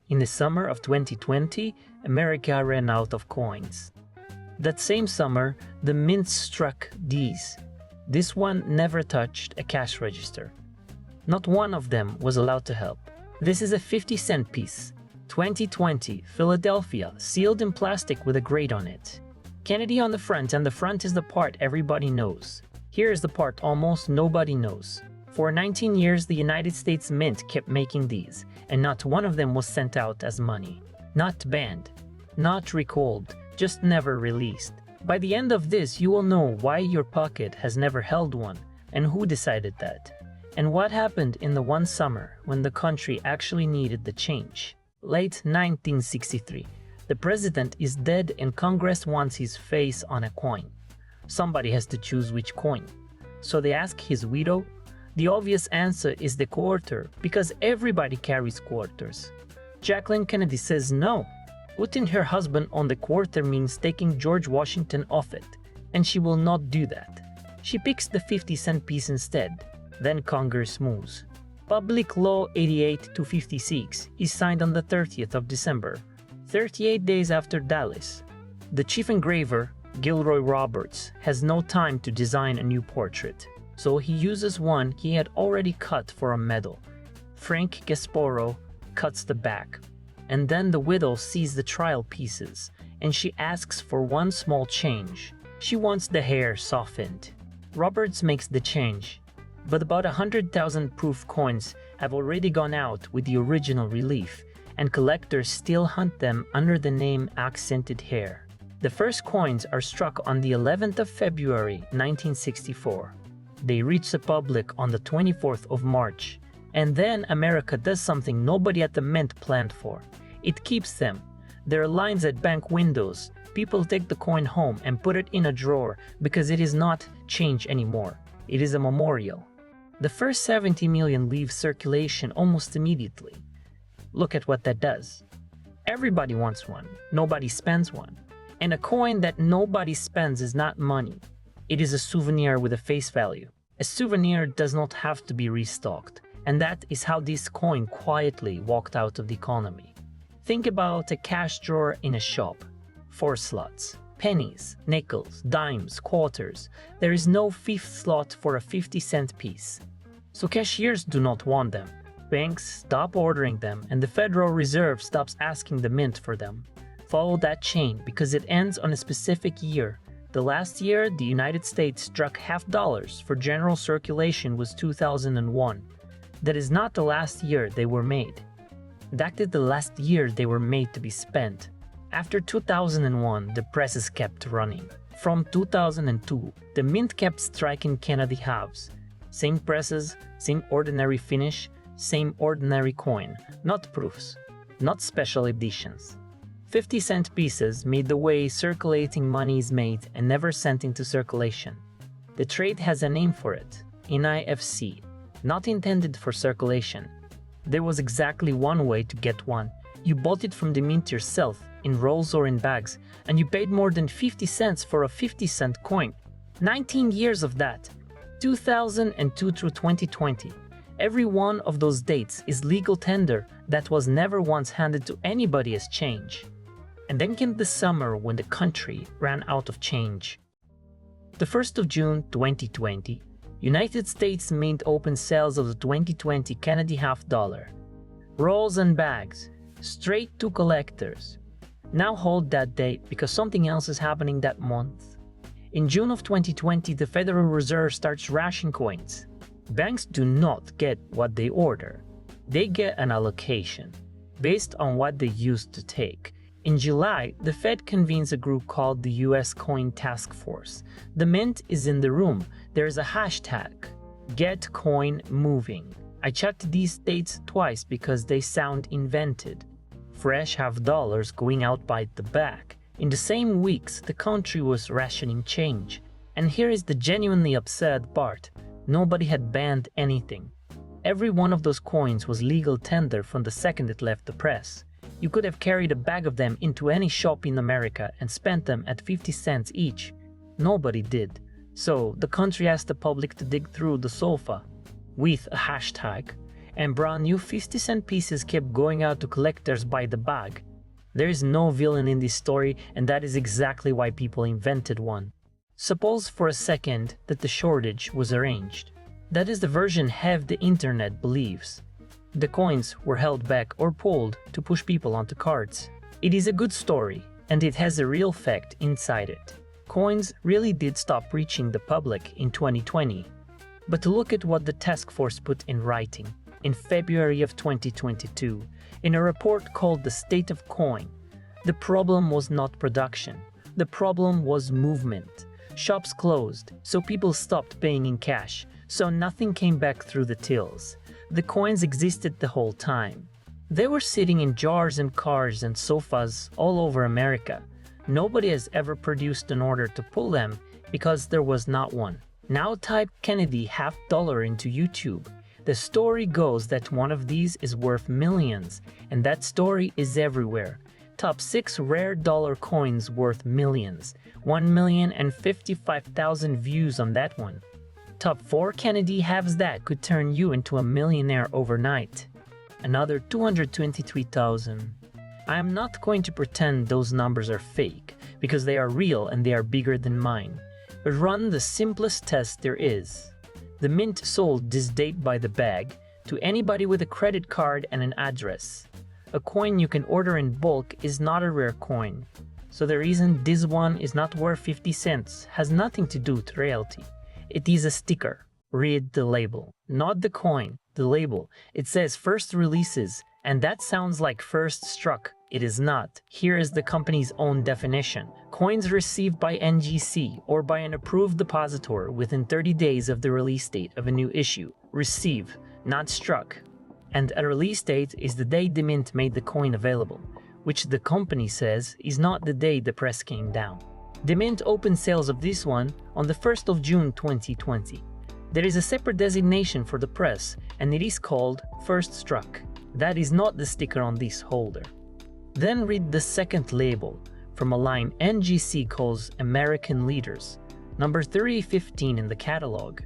In the summer of 2020, America ran out of coins. That same summer, the mint struck these. This one never touched a cash register. Not one of them was allowed to help. This is a 50-cent piece. 2020, Philadelphia, sealed in plastic with a grate on it. Kennedy on the front, and the front is the part everybody knows. Here is the part almost nobody knows. For 19 years, the United States Mint kept making these, and not one of them was sent out as money. Not banned, not recalled, just never released. By the end of this, you will know why your pocket has never held one, and who decided that. And what happened in the one summer when the country actually needed the change. Late 1963. The president is dead and Congress wants his face on a coin. Somebody has to choose which coin. So they ask his widow. The obvious answer is the quarter, because everybody carries quarters. Jacqueline Kennedy says no. Putting her husband on the quarter means taking George Washington off it, and she will not do that. She picks the 50-cent piece instead. Then Congress moves. Public Law 88-56 is signed on the 30th of December, 38 days after Dallas. The chief engraver, Gilroy Roberts, has no time to design a new portrait, so he uses one he had already cut for a medal. Frank Gasparo cuts the back, and then the widow sees the trial pieces, and she asks for one small change. She wants the hair softened. Roberts makes the change, but about 100,000 proof coins have already gone out with the original relief, and collectors still hunt them under the name accented hair. The first coins are struck on the 11th of February 1964. They reach the public on the 24th of March, and then America does something nobody at the Mint planned for. It keeps them. There are lines at bank windows. People take the coin home and put it in a drawer because it is not change anymore. It is a memorial. The first 70 million leave circulation almost immediately. Look at what that does. Everybody wants one. Nobody spends one. And a coin that nobody spends is not money. It is a souvenir with a face value. A souvenir does not have to be restocked. And that is how this coin quietly walked out of the economy. Think about a cash drawer in a shop. 4 slots. Pennies, nickels, dimes, quarters. There is no 5th slot for a 50-cent piece. So cashiers do not want them. Banks stop ordering them, and the Federal Reserve stops asking the Mint for them. Follow that chain because it ends on a specific year. The last year the United States struck $50 for general circulation was 2001. That is not the last year they were made. That is the last year they were made to be spent. After 2001, the presses kept running. From 2002, the Mint kept striking Kennedy halves. Same presses, same ordinary finish, same ordinary coin, not proofs, not special editions. 50-cent pieces made the way circulating money is made and never sent into circulation. The trade has a name for it, NIFC, not intended for circulation. There was exactly one way to get one. You bought it from the Mint yourself, in rolls or in bags, and you paid more than 50 cents for a 50-cent coin. 19 years of that. 2002 through 2020. Every one of those dates is legal tender that was never once handed to anybody as change. And then came the summer when the country ran out of change. The 1st of June 2020, United States Mint opened sales of the 2020 Kennedy $50. Rolls and bags, straight to collectors. Now hold that date because something else is happening that month. In June of 2020, the Federal Reserve starts rationing coins. Banks do not get what they order. They get an allocation, based on what they used to take. In July, the Fed convenes a group called the US Coin Task Force. The Mint is in the room. There is a hashtag, #GetCoinMoving. I checked these dates twice because they sound invented. Fresh $50 going out by the back. In the same weeks, the country was rationing change. And here is the genuinely absurd part. Nobody had banned anything. Every one of those coins was legal tender from the second it left the press. You could have carried a bag of them into any shop in America and spent them at 50 cents each. Nobody did. So the country asked the public to dig through the sofa with a hashtag, and brand new 50-cent pieces kept going out to collectors by the bag. There is no villain in this story, and that is exactly why people invented one. Suppose for a second that the shortage was arranged. That is the version half the internet believes. The coins were held back or pulled to push people onto cards. It is a good story, and it has a real fact inside it. Coins really did stop reaching the public in 2020. But to look at what the task force put in writing in February of 2022, in a report called The State of Coin, the problem was not production. The problem was movement. Shops closed, so people stopped paying in cash, so nothing came back through the tills. The coins existed the whole time. They were sitting in jars and cars and sofas all over America. Nobody has ever produced an order to pull them because there was not one. Now type Kennedy $50 into YouTube. The story goes that one of these is worth millions, and that story is everywhere. Top 6 rare dollar coins worth millions. 1,055,000 views on that one. Top 4 Kennedy halves that could turn you into a millionaire overnight. Another 223,000. I am not going to pretend those numbers are fake, because they are real and they are bigger than mine. But run the simplest test there is. The mint sold this date by the bag to anybody with a credit card and an address. A coin you can order in bulk is not a rare coin. So the reason this one is not worth 50 cents has nothing to do with reality. It is a sticker. Read the label. Not the coin, the label. It says first releases, and that sounds like first struck. It is not. Here is the company's own definition. Coins received by NGC or by an approved depositor within 30 days of the release date of a new issue. Receive, not struck. And a release date is the day the mint made the coin available, which the company says is not the day the press came down. The mint opened sales of this one on the 1st of June 2020. There is a separate designation for the press, and it is called First Struck. That is not the sticker on this holder. Then read the second label, from a line NGC calls American Leaders, number 315 in the catalog.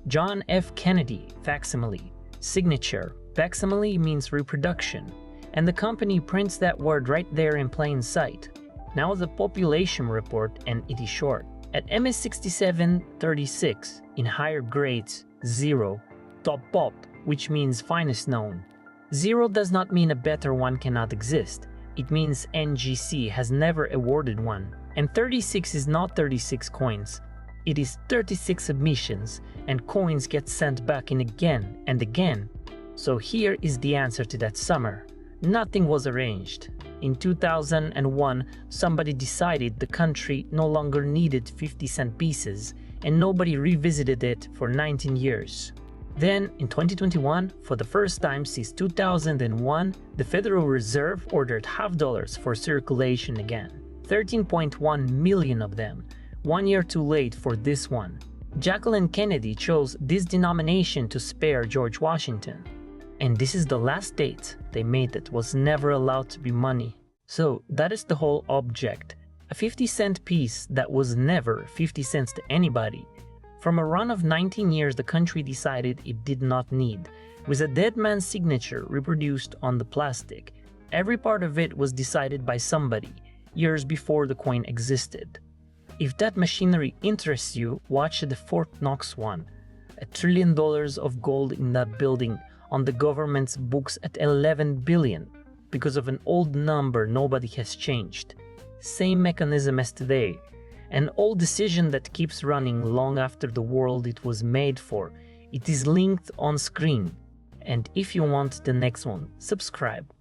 John F. Kennedy, Facsimile Signature. Facsimile means reproduction, and the company prints that word right there in plain sight. Now the population report, and it is short. At MS6736, in higher grades, 0. Top pop, which means finest known. 0 does not mean a better one cannot exist. It means NGC has never awarded one. And 36 is not 36 coins. It is 36 submissions, and coins get sent back in again and again. So here is the answer to that summer. Nothing was arranged. In 2001, somebody decided the country no longer needed 50-cent pieces, and nobody revisited it for 19 years. Then, in 2021, for the first time since 2001, the Federal Reserve ordered $50 for circulation again. 13.1 million of them, 1 year too late for this one. Jacqueline Kennedy chose this denomination to spare George Washington. And this is the last date they made that was never allowed to be money. So that is the whole object. A 50-cent piece that was never 50 cents to anybody. From a run of 19 years the country decided it did not need, with a dead man's signature reproduced on the plastic. Every part of it was decided by somebody, years before the coin existed. If that machinery interests you, watch the Fort Knox one. $1 trillion of gold in that building, on the government's books at 11 billion, because of an old number nobody has changed. Same mechanism as today. An old decision that keeps running long after the world it was made for. It is linked on screen. And if you want the next one, subscribe.